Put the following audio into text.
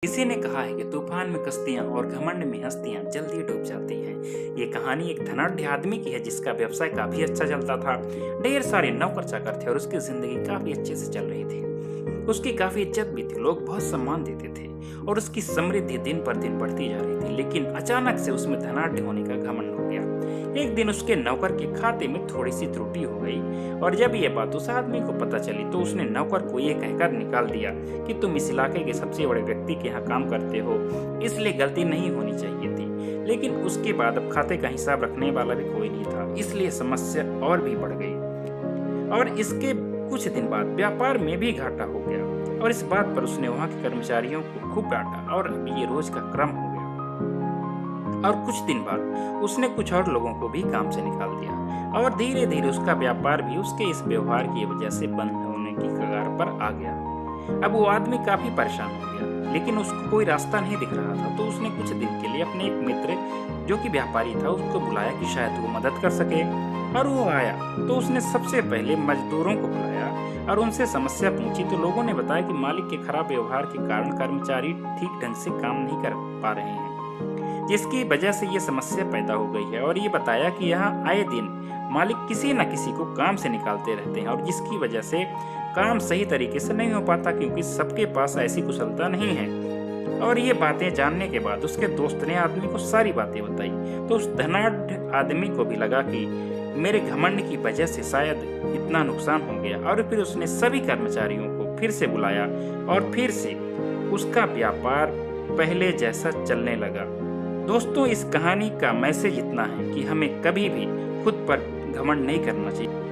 किसी ने कहा है कि तूफान में कश्तियां और घमंड में हस्तियां जल्दी डूब जाती हैं। ये कहानी एक धनाढ्य आदमी की है जिसका व्यवसाय काफी अच्छा चलता था। ढेर सारे नौकर चाकर थे और उसकी जिंदगी काफी अच्छे से चल रही थी। उसकी काफी इज्जत भी थी, लोग बहुत सम्मान देते थे और उसकी समृद्धि दिन पर दिन बढ़ती जा रही थी। लेकिन अचानक से उसमें धनाढ्य होने का घमंड हो गया। एक दिन उसके नौकर के खाते में थोड़ी सी त्रुटि हो गई और जब ये बात उस आदमी को पता चली तो उसने नौकर को ये कहकर निकाल दिया कि तुम इस इलाके के सबसे बड़े व्यक्ति के यहाँ काम करते हो, इसलिए गलती नहीं होनी चाहिए थी। लेकिन उसके बाद अब खाते का हिसाब रखने वाला भी कोई नहीं था, इसलिए समस्या और भी बढ़ गई और इसके कुछ दिन बाद व्यापार में भी घाटा हो गया और इस बात पर उसने वहां के कर्मचारियों को खूब डांटा और अब ये रोज का क्रम हो गया। और कुछ दिन बाद उसने कुछ और लोगों को भी काम से निकाल दिया और धीरे धीरे उसका व्यापार भी उसके इस व्यवहार की वजह से बंद होने की कगार पर आ गया। अब वो आदमी काफी परेशान हो गया, लेकिन उसको कोई रास्ता नहीं दिख रहा था। तो उसने कुछ दिन के लिए अपने एक मित्र जो कि व्यापारी था उसको बुलाया कि शायद वो मदद कर सके। और वो आया तो उसने सबसे पहले मजदूरों को बुलाया और उनसे समस्या पूछी। तो लोगों ने बताया कि मालिक के खराब व्यवहार के कारण कर्मचारी ठीक ढंग से काम नहीं कर पा रहे हैं, जिसकी वजह से ये समस्या पैदा हो गई है। और ये बताया कि यहाँ आए दिन मालिक किसी न किसी को काम से निकालते रहते हैं और जिसकी वजह से काम सही तरीके से नहीं हो पाता, क्योंकि सबके पास ऐसी कुशलता नहीं है। और ये बातें जानने के बाद उसके दोस्त ने आदमी को सारी बातें बताई। तो उस धनाढ्य आदमी को भी लगा कि मेरे घमंड की वजह से शायद इतना नुकसान हो गया और फिर उसने सभी कर्मचारियों को फिर से बुलाया और फिर से उसका व्यापार पहले जैसा चलने लगा। दोस्तों, इस कहानी का मैसेज इतना है कि हमें कभी भी खुद पर घमंड नहीं करना चाहिए।